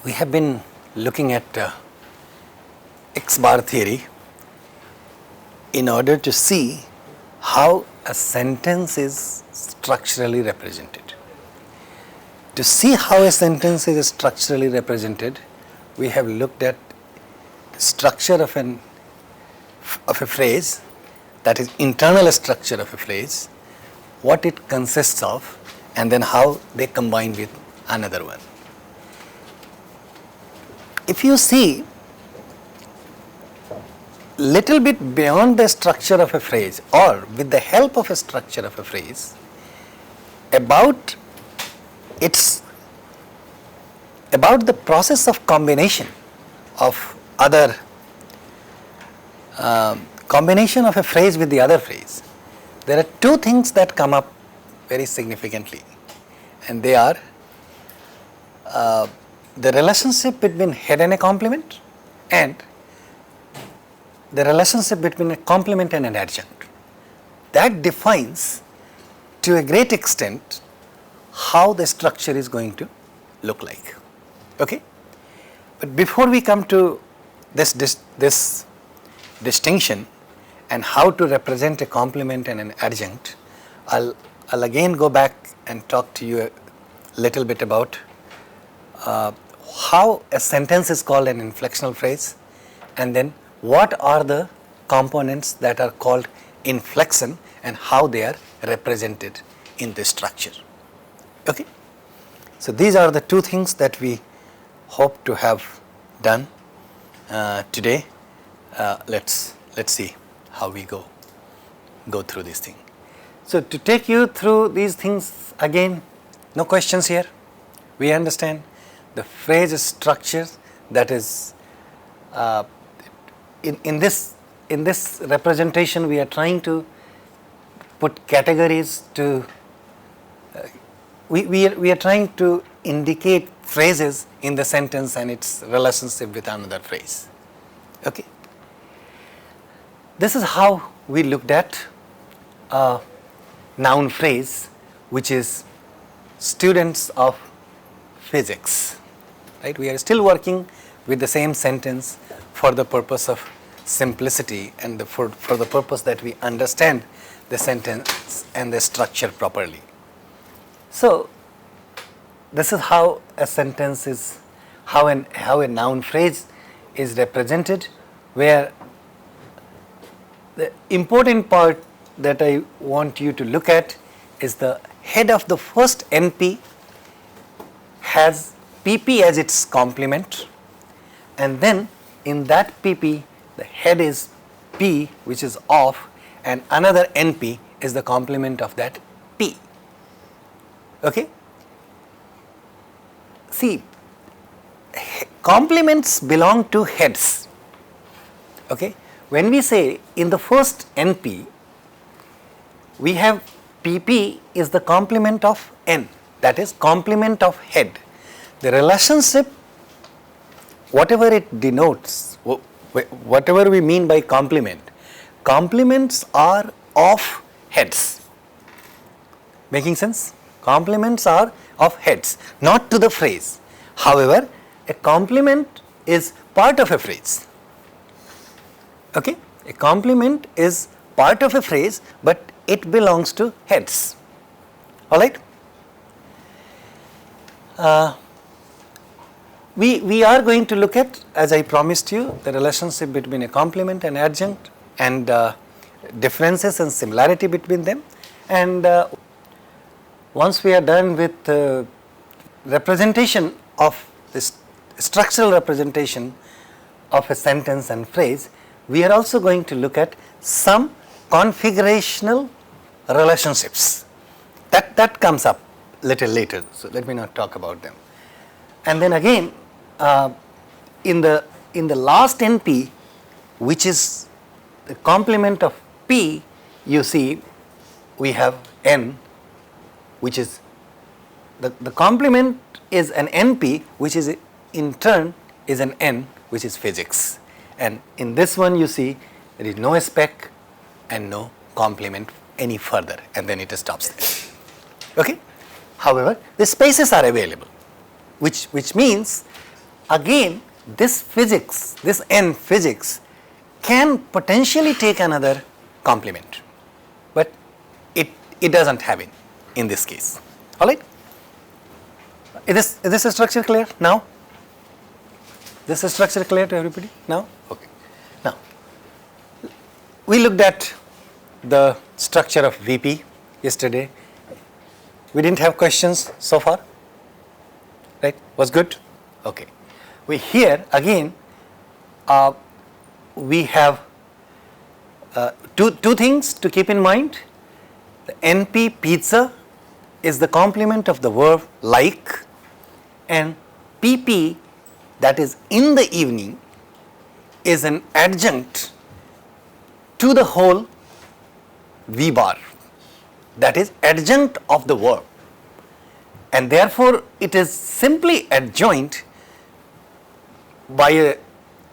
We have been looking at X bar theory in order to see how a sentence is structurally represented. To see how a sentence is structurally represented, we have looked at the structure of a phrase, that is internal structure of a phrase, what it consists of, and then how they combine with another one. If you see little bit beyond the structure of a phrase, or with the help of a structure of a phrase, about the process of combination of combination of a phrase with the other phrase, there are two things that come up very significantly, and they are the relationship between head and a complement, and the relationship between a complement and an adjunct. That defines to a great extent how the structure is going to look like. Okay? But before we come to this distinction and how to represent a complement and an adjunct, I'll again go back and talk to you a little bit about how a sentence is called an inflectional phrase, and then what are the components that are called inflection and how they are represented in this structure. Okay? So these are the two things that we hope to have done today. Let's see how we go through this thing. So to take you through these things again, no questions here. We understand the phrase structure, that is in this representation we are trying to put categories to we are trying to indicate phrases in the sentence and its relationship with another phrase. Okay. This is how we looked at a noun phrase, which is students of physics. Right? We are still working with the same sentence for the purpose of simplicity and for the purpose that we understand the sentence and the structure properly. So this is how a sentence is, how a noun phrase is represented, where the important part that I want you to look at is the head of the first NP has PP as its complement, and then in that PP the head is P, which is of, and another NP is the complement of that P. Okay? See, complements belong to heads. Okay? When we say in the first NP, we have PP is the complement of N, that is complement of head. The relationship, whatever it denotes, whatever we mean by complement, complements are of heads. Making sense? Complements are of heads, not to the phrase. However, a complement is part of a phrase. Okay? A complement is part of a phrase, but it belongs to heads. Alright? We are going to look at, as I promised you, the relationship between a complement and adjunct, and differences and similarity between them. And once we are done with representation of this structural representation of a sentence and phrase, we are also going to look at some configurational relationships. That comes up little later, so let me not talk about them. And then again, in the last NP, which is the complement of P, you see we have N, which is the complement is an NP, which is in turn is an N, which is physics. And in this one you see there is no spec and no complement any further, and then it stops there. Okay? However, the spaces are available, which means again this physics, this N physics can potentially take another complement, but it doesn't have it in this case. All right? Is this structure clear now? This structure clear to everybody now? Okay. Now, we looked at the structure of VP yesterday. We didn't have questions so far, right? Was good? Okay. We here again, we have two things to keep in mind. The NP pizza is the complement of the verb like, and PP, that is in the evening, is an adjunct to the whole V bar, that is adjunct of the verb, and therefore it is simply adjoint by a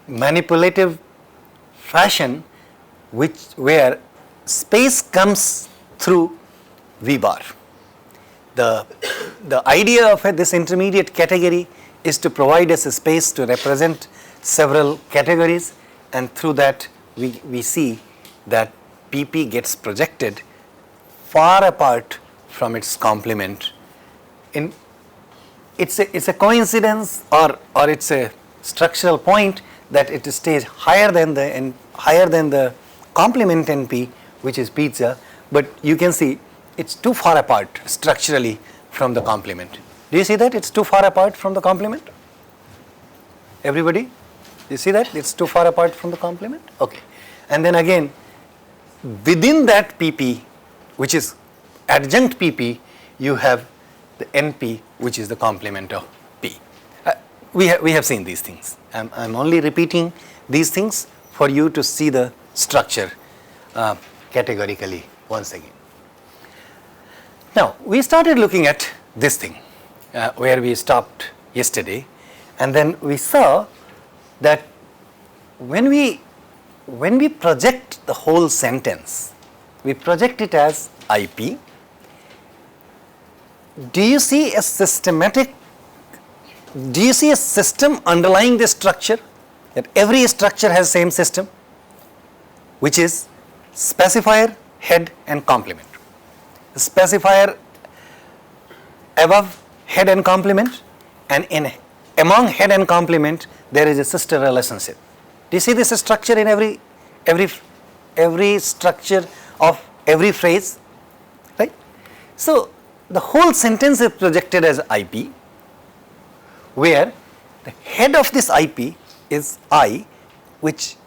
manipulative fashion where space comes through V bar. The idea of this intermediate category is to provide us a space to represent several categories, and through that we see that PP gets projected far apart from its complement. It's a coincidence or it's a structural point that it stays higher than the complement NP, which is pizza, but you can see it's too far apart structurally from the complement. Do you see that it's too far apart from the complement? Everybody? Do you see that it's too far apart from the complement? Okay. And then again, within that PP, which is adjunct PP, you have the NP, which is the complement of P. We have seen these things. I'm only repeating these things for you to see the structure categorically once again. Now, we started looking at this thing where we stopped yesterday, and then we saw that when we project the whole sentence, we project it as IP. Do you see a system underlying this structure? That every structure has same system, which is specifier, head and complement. The specifier above head and complement, and among head and complement there is a sister relationship. Do you see this structure in every structure of every phrase, right? So the whole sentence is projected as IP, where the head of this IP is I, which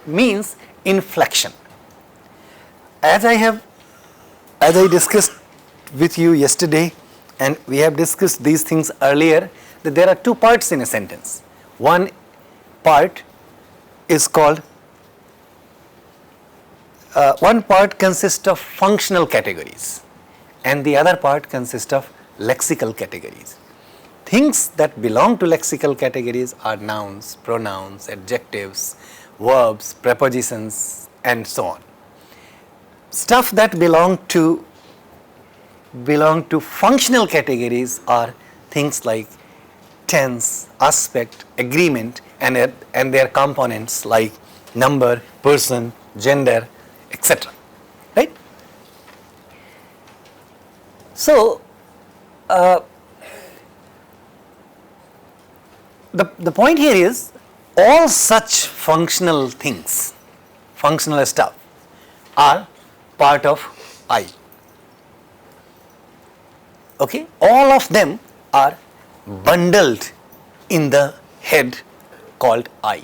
means inflection. As I discussed with you yesterday, and we have discussed these things earlier, that there are two parts in a sentence. One part is called, one part consists of functional categories, and the other part consists of lexical categories. Things that belong to lexical categories are nouns, pronouns, adjectives, verbs, prepositions, and so on. Stuff that belong to functional categories are things like tense, aspect, agreement, and their components like number, person, gender, etc. Right? So, the point here is all such functional things, functional stuff, are part of I. Okay? All of them are bundled in the head called I.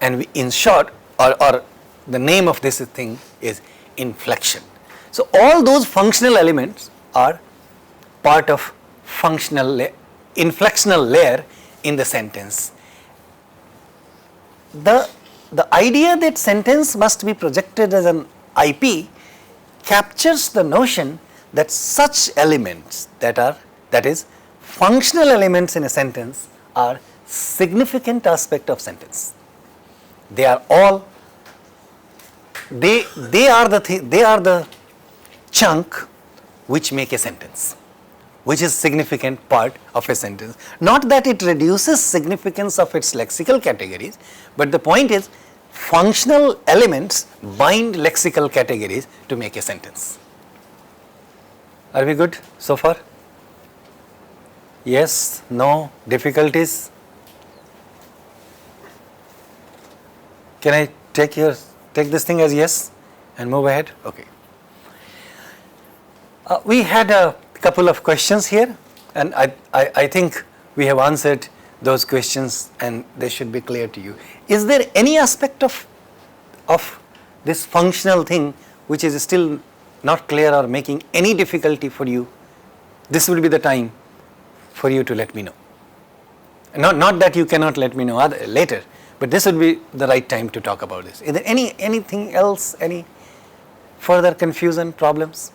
And in short, or the name of this thing is inflection. So all those functional elements are part of inflectional layer in the sentence. The idea that sentence must be projected as an IP captures the notion that such elements that is functional elements in a sentence are significant aspect of sentence. They are all they are the chunk which make a sentence. which is significant part of a sentence. Not that it reduces significance of its lexical categories, but the point is functional elements bind lexical categories to make a sentence. Are we good so far? Yes, no, difficulties? Can I take this thing as yes and move ahead? Okay. We had a couple of questions here, and I think we have answered those questions and they should be clear to you. Is there any aspect of this functional thing which is still not clear or making any difficulty for you? This will be the time for you to let me know. Not that you cannot let me know later, but this would be the right time to talk about this. Is there anything else, any further confusion, problems?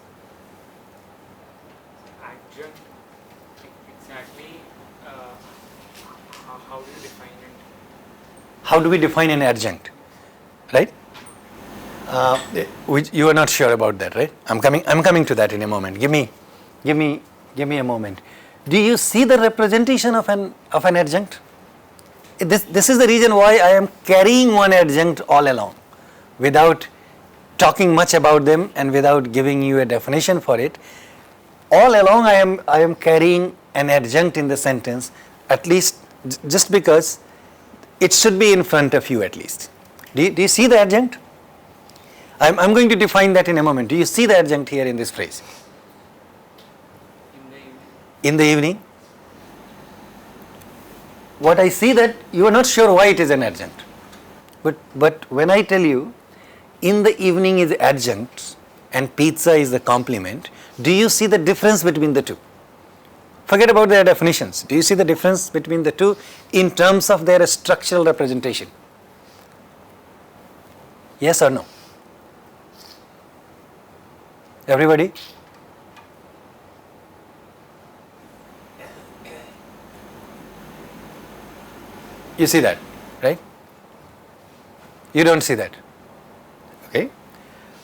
Adjunct, exactly, how do you define it? How do we define an adjunct, right? Which you are not sure about that, right? I'm coming to that in a moment. Give me a moment. Do you see the representation of an adjunct? This is the reason why I am carrying one adjunct all along, without talking much about them and without giving you a definition for it. All along I am carrying an adjunct in the sentence, at least just because it should be in front of you at least. Do you see the adjunct? I'm going to define that in a moment. Do you see the adjunct here in this phrase? In the evening? What I see that you are not sure why it is an adjunct. But when I tell you in the evening is adjunct and pizza is the complement, do you see the difference between the two? Forget about their definitions. Do you see the difference between the two in terms of their structural representation? Yes or no? Everybody? You see that, right? You don't see that. Okay.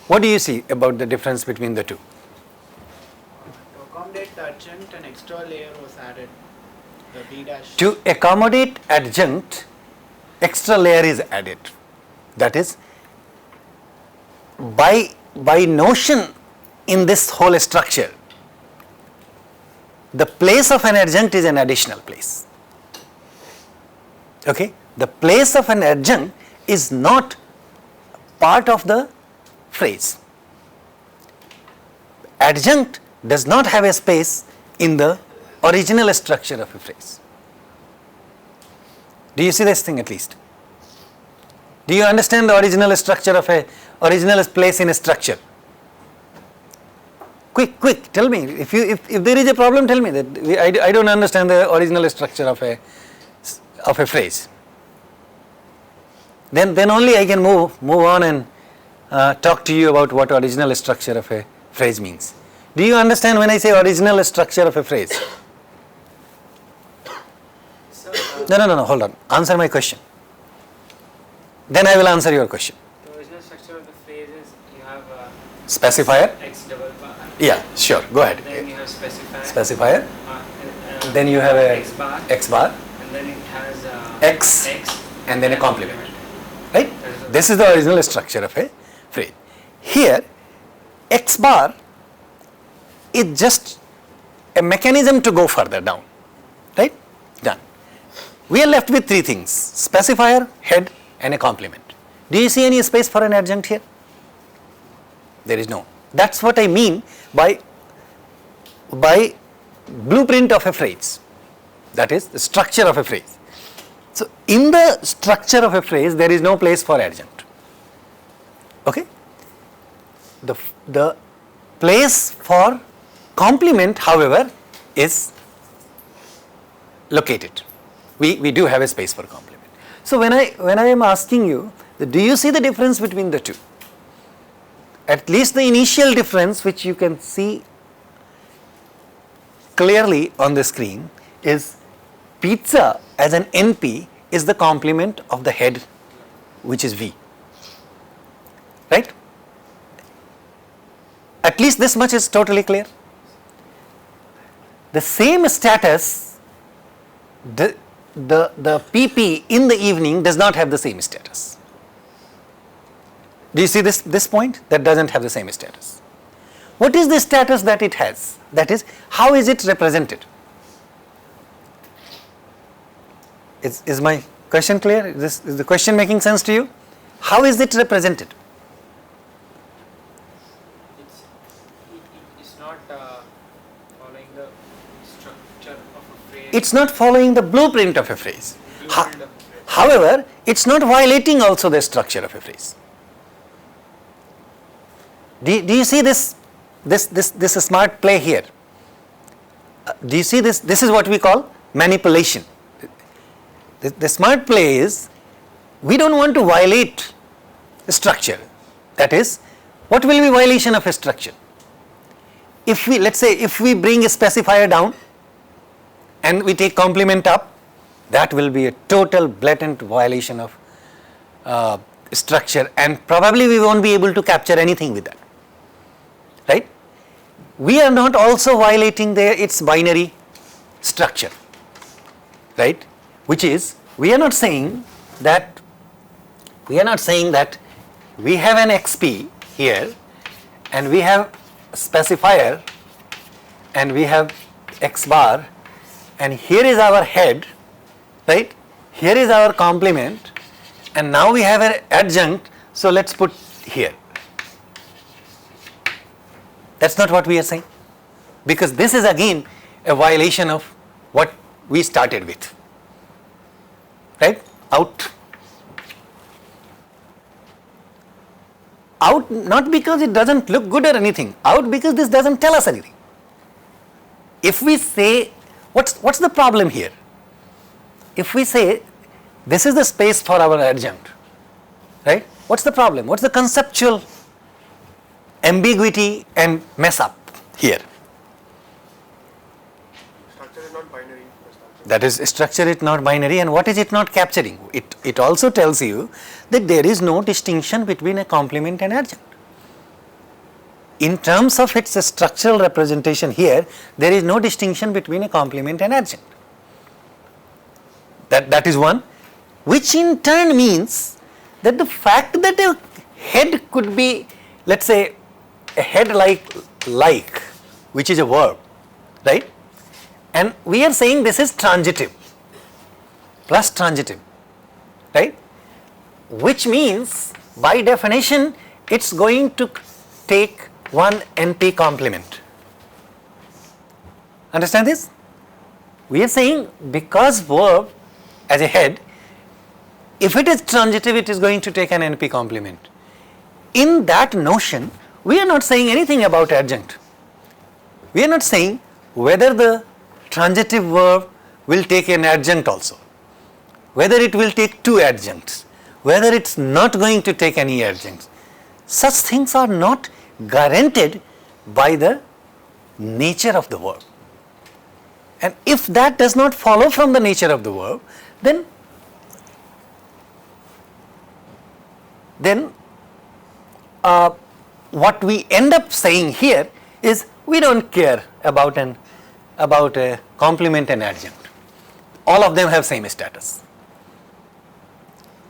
What do you see about the difference between the two? To accommodate the adjunct, an extra layer was added. The B dash. To accommodate adjunct, extra layer is added. That is, by notion in this whole structure, the place of an adjunct is an additional place. Okay, the place of an adjunct is not part of the phrase. Adjunct does not have a space in the original structure of a phrase. Do you see this thing at least? Do you understand the original structure of original place in a structure? Quick, tell me. If there is a problem, tell me that I don't understand the original structure of a phrase. Then only I can move on and talk to you about what original structure of a phrase means. Do you understand when I say original structure of a phrase? No, hold on. Answer my question. Then I will answer your question. The original structure of the phrase is you have a Specifier? X double bar. Yeah, sure. Go ahead. Then you have specifier. Specifier. And, Then you have a X bar. X bar. And then it has X. X. And then a complement. Right? This is the original structure of a phrase. Here, X bar is just a mechanism to go further down. Right? Done. We are left with three things: specifier, head, and a complement. Do you see any space for an adjunct here? There is no. That's what I mean by blueprint of a phrase. That is the structure of a phrase. So in the structure of a phrase, there is no place for adjunct. Okay? The place for complement, however, is located. We do have a space for complement. So when I am asking you, do you see the difference between the two? At least the initial difference, which you can see clearly on the screen, is pizza as an NP is the complement of the head, which is V. Right? At least this much is totally clear. the same status, the PP in the evening does not have the same status. Do you see this point? That doesn't have the same status. What is the status that it has? That is, how is it represented? Is my question clear? Is the question making sense to you? How is it represented? It's not following the structure of a phrase. It's not following the blueprint of a phrase. Blueprint of a phrase. However, it's not violating also the structure of a phrase. Do you see this smart play here? Do you see this? This is what we call manipulation. The smart play is, we don't want to violate the structure. That is, what will be violation of a structure? If we, let's say, if we bring a specifier down and we take complement up, that will be a total blatant violation of structure, and probably we won't be able to capture anything with that. Right? We are not also violating its binary structure, right? Which is, we are not saying that we have an XP here, and we have a specifier, and we have X bar, and here is our head, right? Here is our complement, and now we have an adjunct, so let's put here. That's not what we are saying, because this is again a violation of what we started with, right? Out, not because it doesn't look good or anything, out because this doesn't tell us anything. If we say, what's the problem here? If we say this is the space for our adjunct, right? What's the problem? What's the conceptual ambiguity and mess up here? Structure is not binary. That is, structure is not binary, and what is it not capturing? It also tells you that there is no distinction between a complement and adjunct. In terms of its structural representation here, there is no distinction between a complement and adjunct. That is one, which in turn means that the fact that a head could be, let's say, a head like, which is a verb, right? And we are saying this is transitive, plus transitive, right? Which means, by definition, it's going to take one NP complement. Understand this? We are saying, because verb as a head, if it is transitive, it is going to take an NP complement. In that notion, we are not saying anything about adjunct. We are not saying whether the transitive verb will take an adjunct also, whether it will take two adjuncts, whether it's not going to take any adjuncts. Such things are not guaranteed by the nature of the verb. And if that does not follow from the nature of the verb, then what we end up saying here is, we don't care about a complement and adjunct. All of them have same status.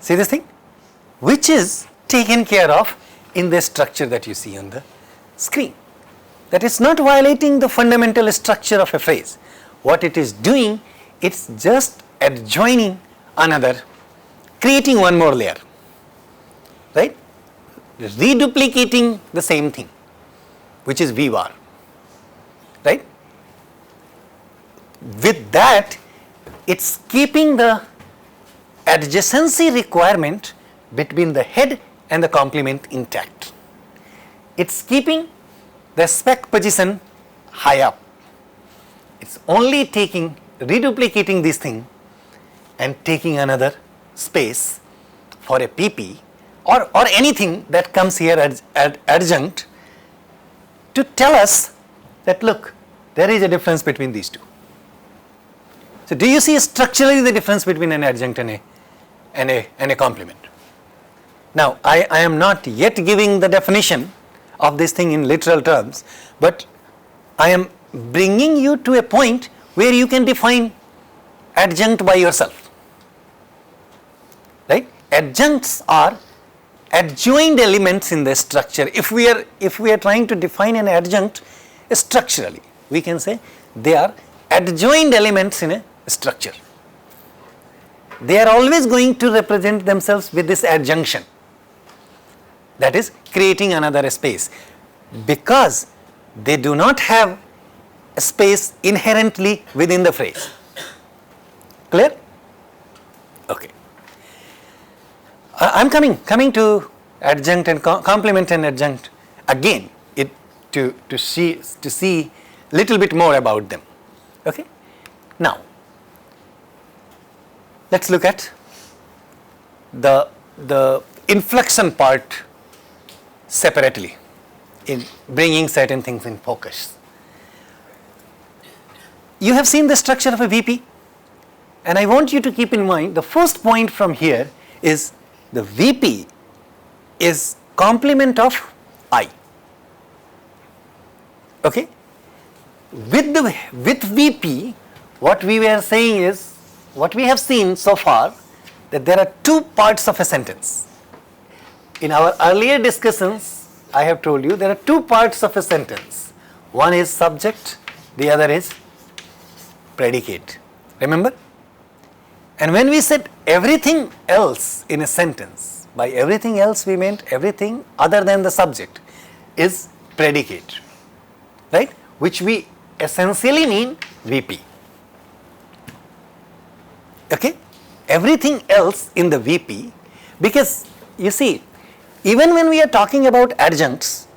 See this thing? Which is taken care of in the structure that you see on the screen. That is not violating the fundamental structure of a phrase. What it is doing, it's just adjoining another, creating one more layer, right? Reduplicating the same thing, which is V bar, right? With that, it's keeping the adjacency requirement between the head and the complement intact. It's keeping the spec position high up. It's only reduplicating this thing and taking another space for a PP or anything that comes here as adjunct to tell us that, look, there is a difference between these two. So do you see structurally the difference between an adjunct and a complement? Now, I am not yet giving the definition of this thing in literal terms, but I am bringing you to a point where you can define adjunct by yourself. Right? Adjuncts are adjoined elements in the structure. If we are trying to define an adjunct structurally, we can say they are adjoined elements in a structure. They are always going to represent themselves with this adjunction, that is creating another space, because they do not have a space inherently within the phrase. Clear? Okay. I am coming to adjunct and complement and adjunct again to see little bit more about them. Okay. Now let's look at the inflection part separately in bringing certain things in focus. You have seen the structure of a VP, and I want you to keep in mind the first point from here is the VP is complement of I. Okay? With VP, what we were saying is, what we have seen so far, that there are two parts of a sentence. In our earlier discussions, I have told you there are two parts of a sentence. One is subject, the other is predicate. Remember? And when we said everything else in a sentence, by everything else we meant everything other than the subject is predicate, right? Which we essentially mean VP. Okay? Everything else in the VP, because you see, even when we are talking about adjuncts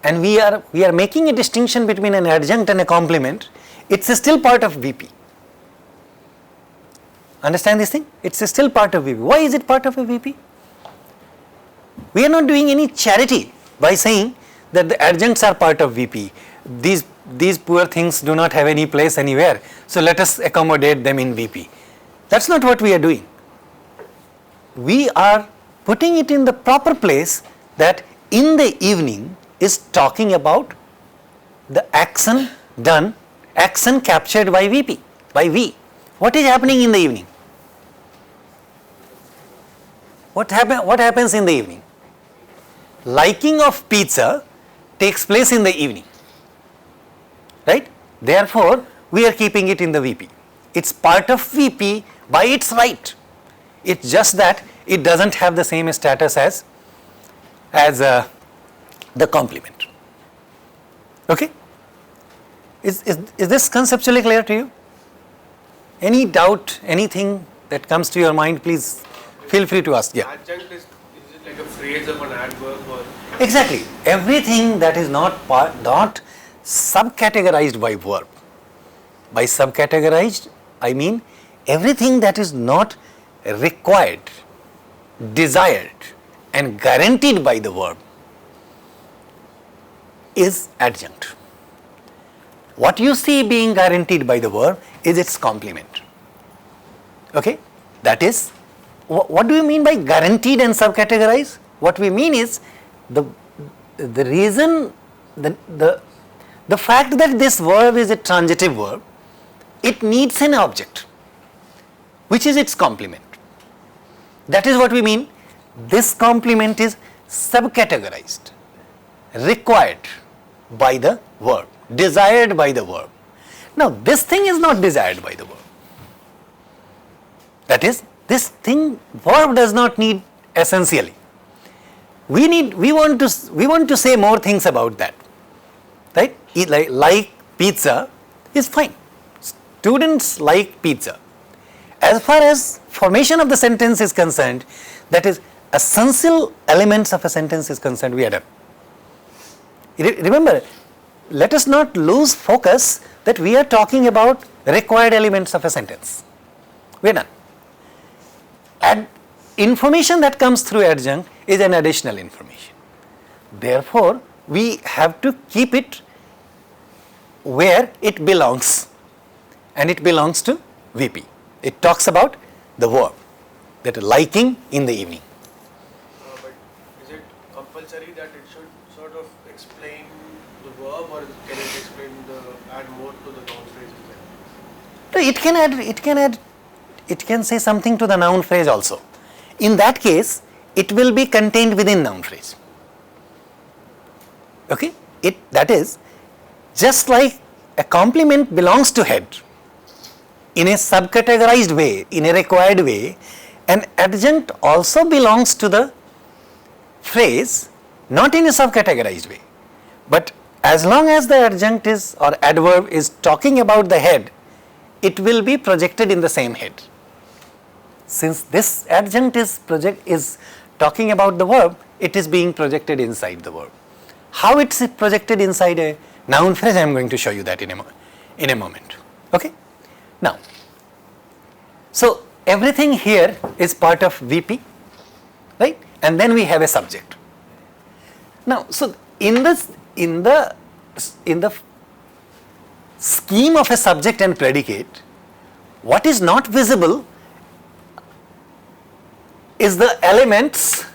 and we are making a distinction between an adjunct and a complement, it's still part of VP. Understand this thing? It's still part of VP. Why is it part of a VP? We are not doing any charity by saying that the adjuncts are part of VP. These poor things do not have any place anywhere, so let us accommodate them in VP. That's not what we are doing. We are putting it in the proper place, that in the evening is talking about the action done, action captured by VP, by V. What is happening in the evening? What happens in the evening? Liking of pizza takes place in the evening, right? Therefore, we are keeping it in the VP. It's part of VP by its right. It's just that it doesn't have the same status as the complement. Okay? Is this conceptually clear to you? Any doubt, anything that comes to your mind, please feel free to ask. Yeah. Adjunct is it like a phrase of an adverb or? Exactly. Everything that is not subcategorized by verb. By subcategorized, I mean everything that is not required, desired and guaranteed by the verb is adjunct. What you see being guaranteed by the verb is its complement. Okay? That is, what do you mean by guaranteed and subcategorized? What we mean is the reason, the fact that this verb is a transitive verb, it needs an object, which is its complement. That is what we mean. This complement is subcategorized, required by the verb, desired by the verb. Now, this thing is not desired by the verb. That is, this thing, verb does not need essentially. We want to say more things about that, right? Like pizza is fine. Students like pizza. As far as formation of the sentence is concerned, that is essential elements of a sentence is concerned, we are done. Remember, let us not lose focus that we are talking about required elements of a sentence. We are done. And information that comes through adjunct is an additional information. Therefore, we have to keep it where it belongs, and it belongs to VP. It talks about the verb, that liking in the evening. But is it compulsory that it should sort of explain the verb, or can it explain add more to the noun phrases then? So it can say something to the noun phrase also. In that case, it will be contained within noun phrase. Okay? That is, just like a complement belongs to head in a subcategorized way, in a required way, an adjunct also belongs to the phrase, not in a subcategorized way. But as long as the adjunct is or adverb is talking about the head, it will be projected in the same head. Since this adjunct is talking about the verb, it is being projected inside the verb. How it's projected inside a noun phrase, I am going to show you that in a moment. Okay? Now, so everything here is part of VP, right? And then we have a subject. Now, so in the scheme of a subject and predicate, what is not visible is the elements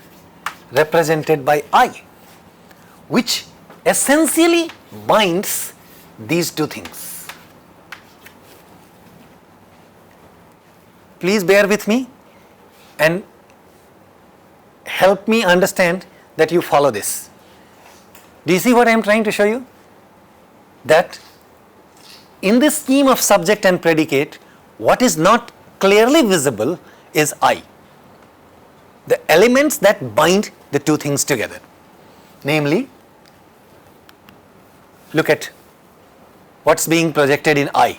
represented by I, which essentially binds these two things. Please bear with me and help me understand that you follow this. Do you see what I am trying to show you? That in this scheme of subject and predicate, what is not clearly visible is I. The elements that bind the two things together. Namely, look at what's being projected in I.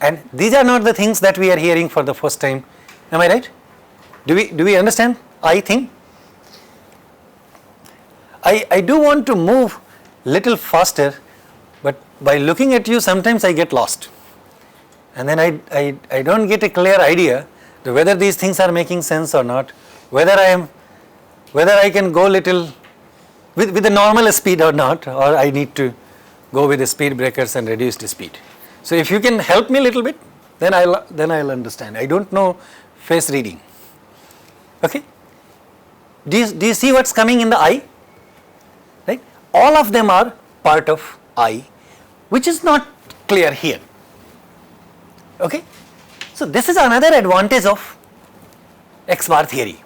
And these are not the things that we are hearing for the first time. Am I right? Do we understand I thing? I do want to move little faster, but by looking at you sometimes I get lost. And then I don't get a clear idea to whether these things are making sense or not, whether I can go little with the normal speed or not, or I need to go with the speed breakers and reduce the speed. So if you can help me a little bit, then I'll understand. I don't know face reading. Okay? Do you see what's coming in the I? Right? All of them are part of I, which is not clear here. Okay? So this is another advantage of X bar theory,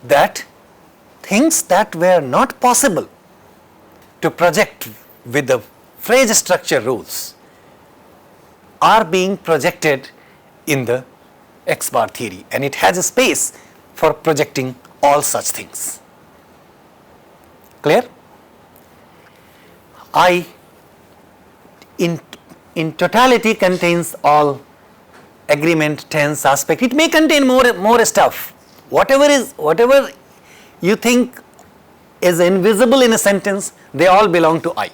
that things that were not possible to project with the phrase structure rules are being projected in the X bar theory, and it has a space for projecting all such things. Clear? I in totality contains all agreement, tense, aspect. It may contain more stuff. Whatever you think is invisible in a sentence, they all belong to I.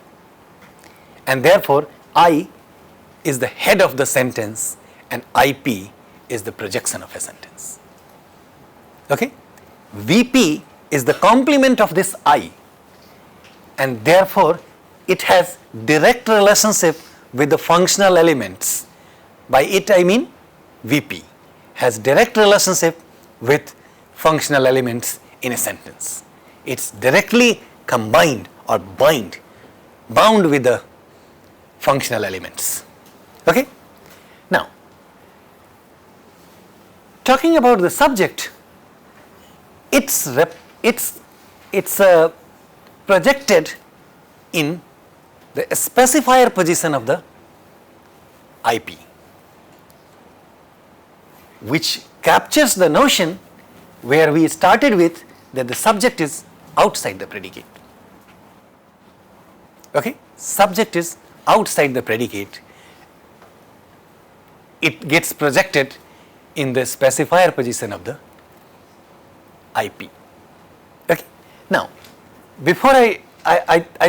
And therefore, I is the head of the sentence and IP is the projection of a sentence. Okay? VP is the complement of this I, and therefore it has direct relationship with the functional elements. By it I mean VP has direct relationship with functional elements in a sentence. It's directly combined or bound with the functional elements. Okay? Now, talking about the subject, it's projected in the specifier position of the IP, which captures the notion where we started with, that the subject is outside the predicate. Okay? Subject is outside the predicate. It gets projected in the specifier position of the IP. Okay? Now, before I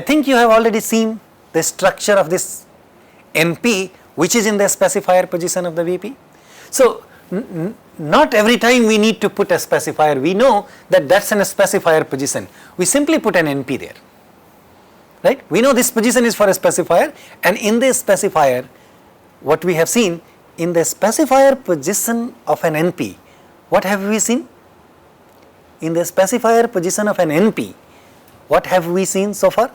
think you have already seen the structure of this NP, which is in the specifier position of the VP. So, not every time we need to put a specifier. We know that that's in a specifier position. We simply put an NP there. Right? We know this position is for a specifier, and in this specifier, what we have seen, in the specifier position of an NP, what have we seen? In the specifier position of an NP, What have we seen so far?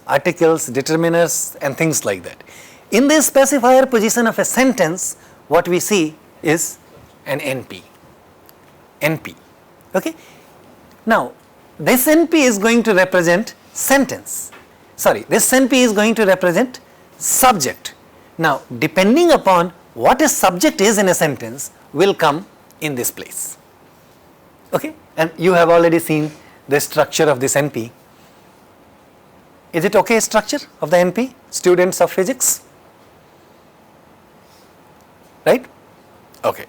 Articles, determiners, and things like that. In the specifier position of a sentence, what we see is an NP. NP. Okay? Now, this NP is going to represent sentence. Sorry, this NP is going to represent subject. Now, depending upon what a subject is in a sentence will come in this place. Okay? And you have already seen the structure of this NP. Is it okay structure of the NP, students of physics? Right? Okay.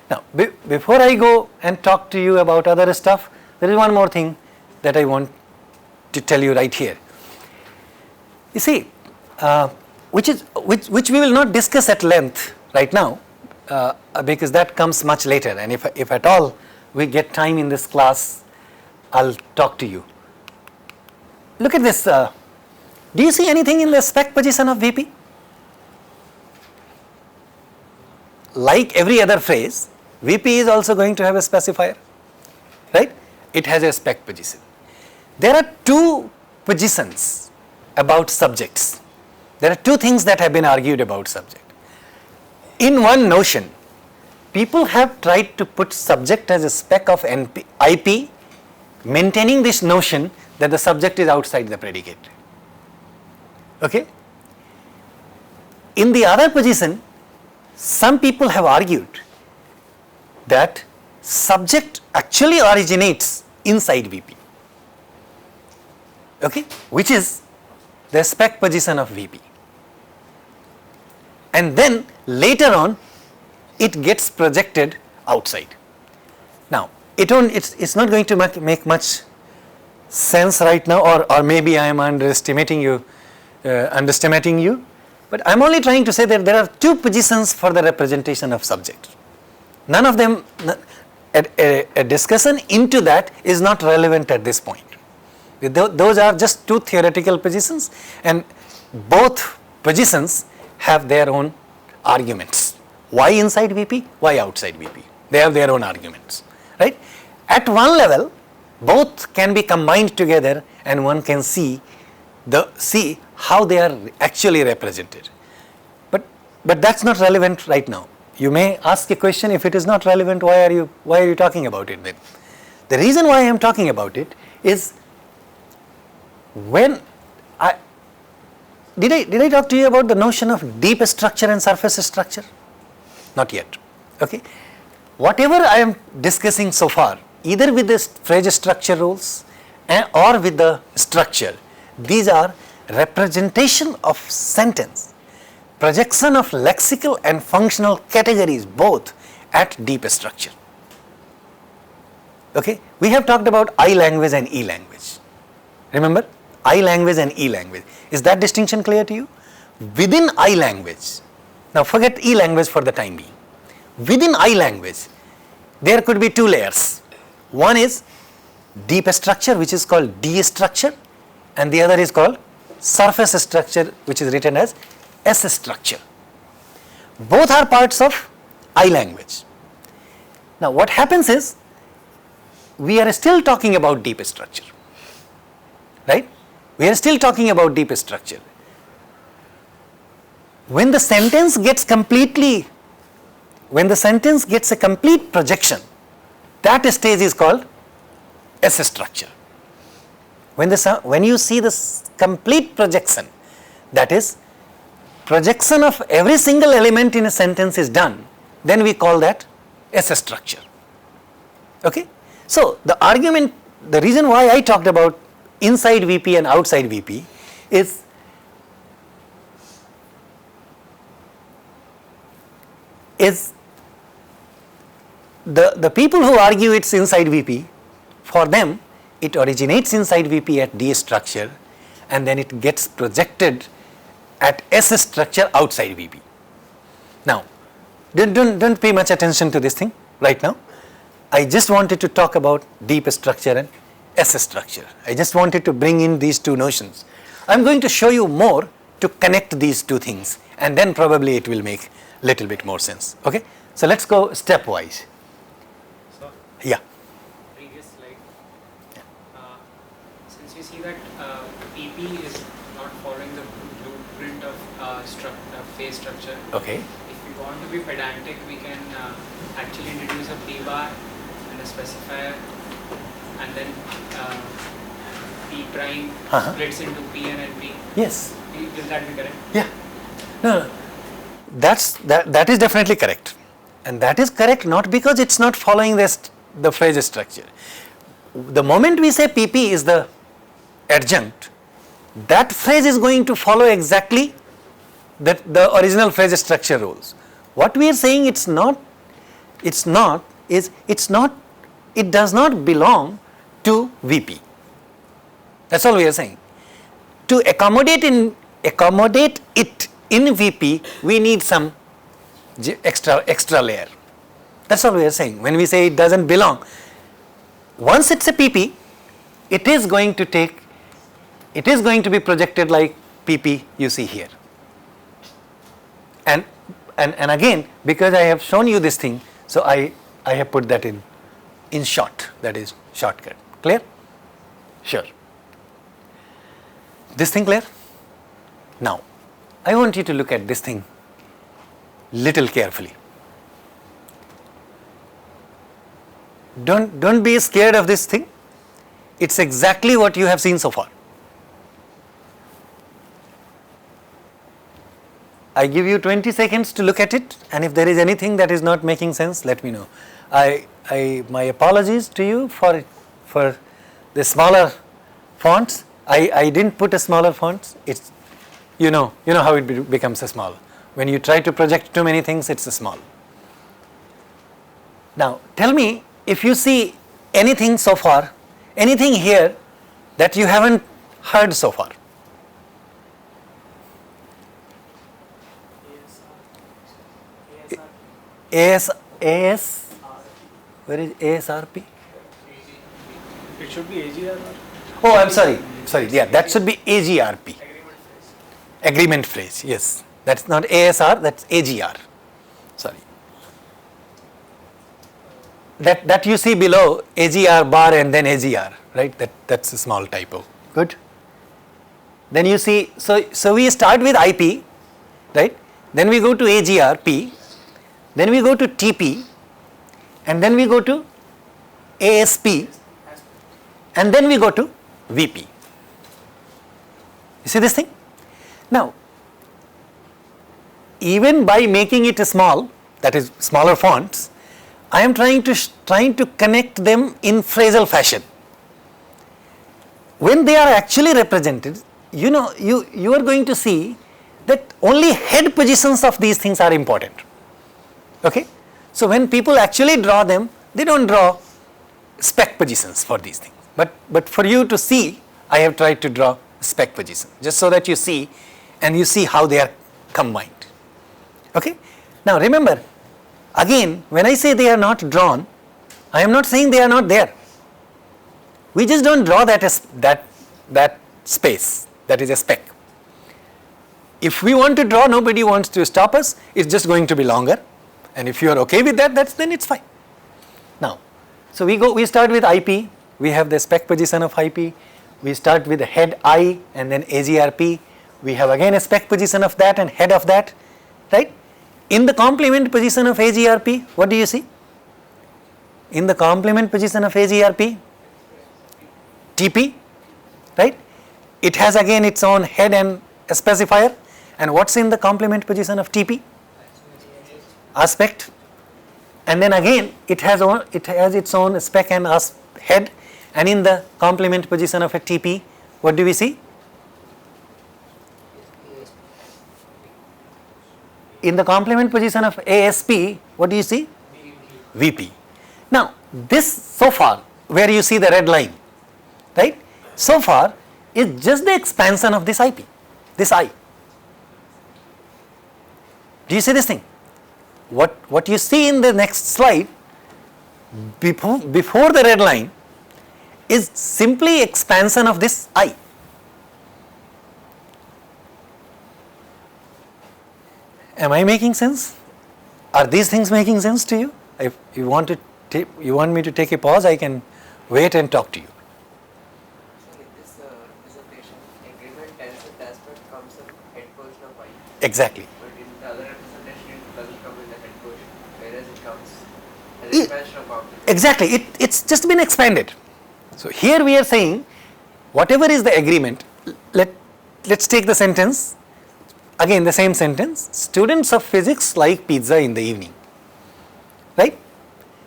Now, before I go and talk to you about other stuff, there is one more thing that I want to tell you right here. You see, which we will not discuss at length right now, because that comes much later, and if at all we get time in this class, I'll talk to you. Look at this. Do you see anything in the spec position of VP? Like every other phrase, VP is also going to have a specifier, right? It has a spec position. There are two positions about subjects. There are two things that have been argued about subject. In one notion, people have tried to put subject as a spec of IP, maintaining this notion that the subject is outside the predicate. Okay? In the other position, some people have argued that subject actually originates inside VP. Okay? Which is the spec position of VP. And then later on, it gets projected outside. Now, it's not going to make much sense right now, or maybe I am underestimating you, but I am only trying to say that there are two positions for the representation of subject. None of them, a discussion into that is not relevant at this point. Those are just two theoretical positions, and both positions have their own arguments. Why inside VP? Why outside VP? They have their own arguments, right? At one level, both can be combined together, and one can see how they are actually represented. But that's not relevant right now. You may ask a question, if it is not relevant, why are you talking about it then? The reason why I am talking about it is, when did I talk to you about the notion of deep structure and surface structure? Not yet. Okay. Whatever I am discussing so far, either with the phrase structure rules or with the structure, these are representation of sentence, projection of lexical and functional categories both at deep structure. Okay. We have talked about I language and E language. Remember? I language and E language. Is that distinction clear to you? Within I language, now forget E language for the time being. Within I language, there could be two layers. One is deep structure, which is called D structure, and the other is called surface structure, which is written as S structure. Both are parts of I language. Now what happens is, we are still talking about deep structure, right? We are still talking about deep structure. When the sentence gets a complete projection, that stage is called S structure. When you see this complete projection, that is, projection of every single element in a sentence is done, then we call that S structure. Okay? So the argument, the reason why I talked about inside VP and outside VP is the people who argue it's inside VP, for them it originates inside VP at D structure, and then it gets projected at S structure outside VP. Now, don't pay much attention to this thing right now. I just wanted to talk about deep structure and S structure. I just wanted to bring in these two notions. I'm going to show you more to connect these two things, and then probably it will make little bit more sense. Okay? So let's go stepwise. So, Yeah. previous slide. see that PP is not following the blueprint of phase structure. Okay. If we want to be pedantic, we can actually introduce a P bar and a specifier, and then P prime splits into Pn and NP. Yes. Will that be correct? Yeah. No. That is definitely correct, and that is correct not because it's not following the phrase structure. The moment we say PP is the adjunct, that phrase is going to follow exactly the original phrase structure rules. What we are saying it does not belong to VP. That's all we are saying. To accommodate it in VP, we need some extra layer. That's all we are saying. When we say it doesn't belong, once it's a PP, it is going to be projected like PP you see here. And again, because I have shown you this thing, so I have put that in short, that is shortcut. Clear? Sure. This thing clear? Now, I want you to look at this thing little carefully. Don't be scared of this thing. It's exactly what you have seen so far. I give you 20 seconds to look at it, and if there is anything that is not making sense, let me know. My apologies to you for the smaller fonts. I didn't put a smaller fonts. It's you know how it becomes a small. When you try to project too many things, it's a small. Now tell me if you see anything so far, anything here that you haven't heard so far. Where is ASRP? It should be AGR. Oh, I'm sorry. Yeah, that should be AGRP. Agreement phrase. Yes, that's not ASR. That's AGR. Sorry. That you see below AGR bar and then AGR, right? That's a small typo. Good. Then you see. So we start with IP, right? Then we go to AGRP. Then we go to TP, and then we go to ASP, and then we go to VP. You see this thing? Now, even by making it a small, that is smaller fonts, I am trying to connect them in phrasal fashion. When they are actually represented, you are going to see that only head positions of these things are important. Okay, so when people actually draw them, they don't draw spec positions for these things. But for you to see, I have tried to draw spec position just so that you see, and you see how they are combined. Okay. Now remember, again, when I say they are not drawn, I am not saying they are not there. We just don't draw that space. That is a spec. If we want to draw, nobody wants to stop us. It's just going to be longer. And if you are okay with that, then it's fine. Now, so we start with IP. We have the spec position of IP. We start with the head I and then AGRP. We have again a spec position of that and head of that, right? In the complement position of AGRP, what do you see? In the complement position of AGRP, TP, right? It has again its own head and a specifier. And what's in the complement position of TP? Aspect. And then again it has its own spec and head. And in the complement position of a TP, what do we see? In the complement position of ASP, what do you see? VP. Now this so far, where you see the red line, right? So far is just the expansion of this IP, this I. Do you see this thing? What you see in the next slide before the red line is simply expansion of this I. Am I making sense? Are these things making sense to you? If you want me to take a pause, I can wait and talk to you. This Exactly. But in the other representation, it doesn't come in the head quotient, whereas it comes as It- expansion of complement. Exactly, it's just been expanded. So here we are saying, whatever is the agreement, let's take the sentence, again the same sentence, students of physics like pizza in the evening, right?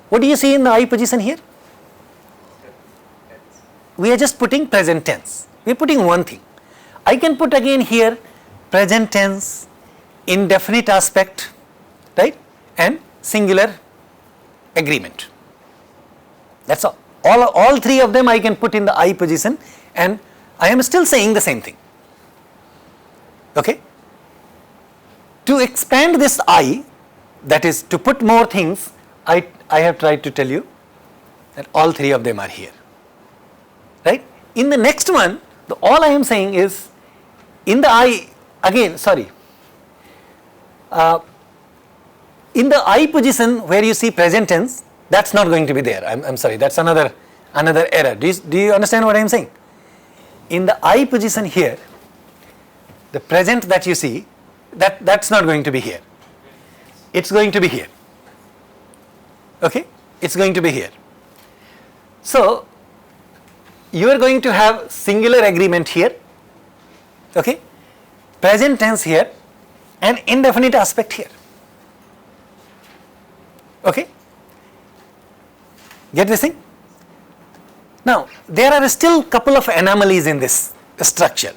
What do you see in the I position here? Hence, We are just putting present tense, we are putting one thing. I can put again here present tense, indefinite aspect, right, and singular agreement. That's all. All three of them I can put in the I position, and I am still saying the same thing. Okay? To expand this I, that is to put more things, I have tried to tell you that all three of them are here. Right? In the next one, all I am saying is, in the I, again, sorry, in the I position where you see present tense, that's not going to be there. I'm sorry, that's another error. Do you understand what I am saying? In the I position here, the present that you see, that's not going to be here. It's going to be here. Okay? It's going to be here. So, you are going to have singular agreement here, okay, present tense here, and indefinite aspect here. Okay? Get this thing? Now, there are still couple of anomalies in this structure.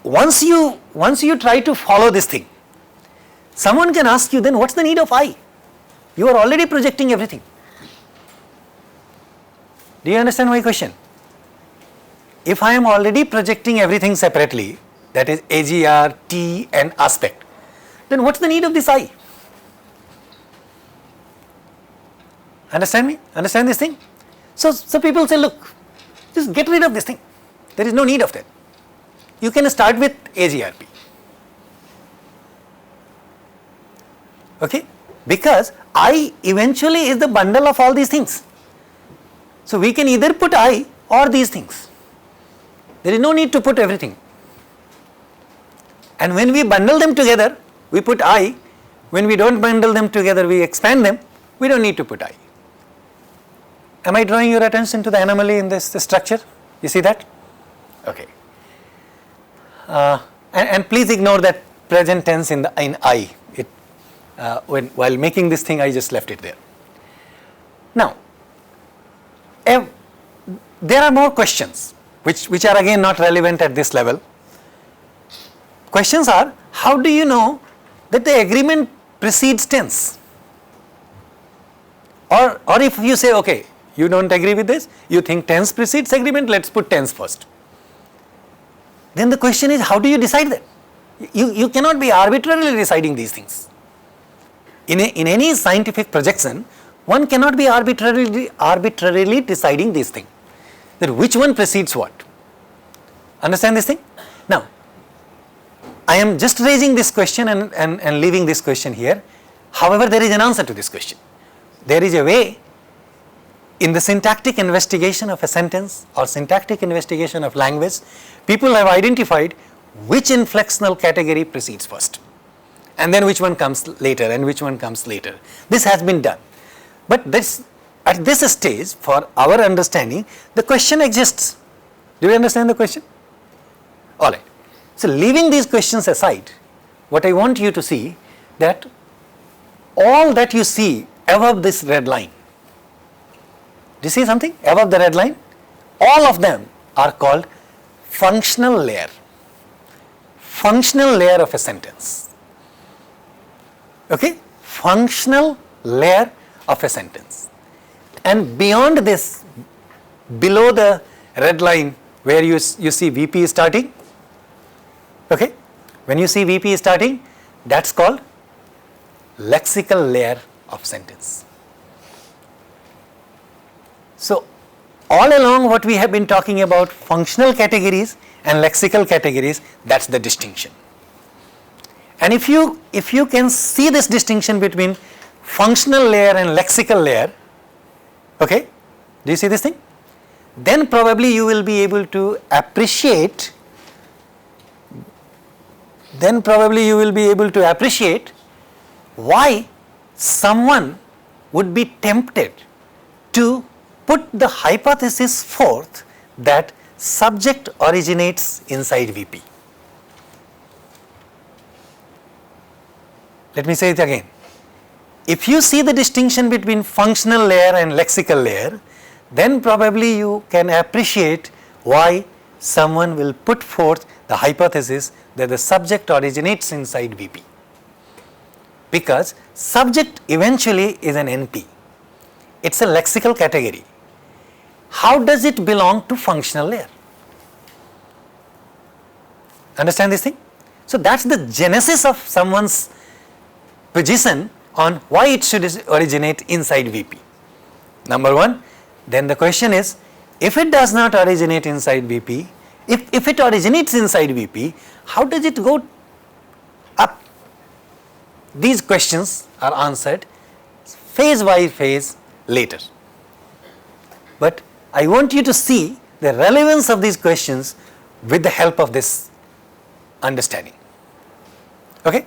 Once you try to follow this thing, someone can ask you, then what's the need of I? You are already projecting everything. Do you understand my question? If I am already projecting everything separately, that is AGR, T and aspect, then what's the need of this I? Understand me? Understand this thing? So people say, look, just get rid of this thing. There is no need of that. You can start with AGRP. Okay? Because I eventually is the bundle of all these things. So we can either put I or these things. There is no need to put everything. And when we bundle them together, we put I. When we don't bundle them together, we expand them, we don't need to put I. Am I drawing your attention to the anomaly in this structure? You see that? Okay. And please ignore that present tense in I. While making this thing, I just left it there. Now, there are more questions which are again not relevant at this level. Questions are, how do you know that the agreement precedes tense? Or if you say, okay, you don't agree with this, you think tense precedes agreement, let's put tense first. Then the question is, how do you decide that? You cannot be arbitrarily deciding these things. In any scientific projection, one cannot be arbitrarily deciding these things. That which one precedes what. Understand this thing? Now, I am just raising this question and leaving this question here. However, there is an answer to this question. There is a way in the syntactic investigation of a sentence or syntactic investigation of language, people have identified which inflectional category precedes first, and then which one comes later and which one comes later. This has been done. But at this stage, for our understanding, the question exists. Do you understand the question? Alright. So leaving these questions aside, what I want you to see, that all that you see above this red line, do you see something above the red line? All of them are called functional layer. Functional layer of a sentence. Okay? Functional layer of a sentence. And beyond this, below the red line where you see VP starting, okay? When you see VP starting, that's called lexical layer of sentence. So, all along what we have been talking about functional categories and lexical categories, that's the distinction. And if you can see this distinction between functional layer and lexical layer, okay, do you see this thing? Then probably you will be able to appreciate then probably you will be able to appreciate why someone would be tempted to put the hypothesis forth that subject originates inside VP. Let me say it again. If you see the distinction between functional layer and lexical layer, then probably you can appreciate why someone will put forth the hypothesis that the subject originates inside VP. Because subject eventually is an NP. It's a lexical category. How does it belong to functional layer? Understand this thing? So that's the genesis of someone's position on why it should originate inside VP. Number one, then the question is, if it does not originate inside VP, if it originates inside VP, how does it go up? These questions are answered phase by phase later. But I want you to see the relevance of these questions with the help of this understanding. Okay?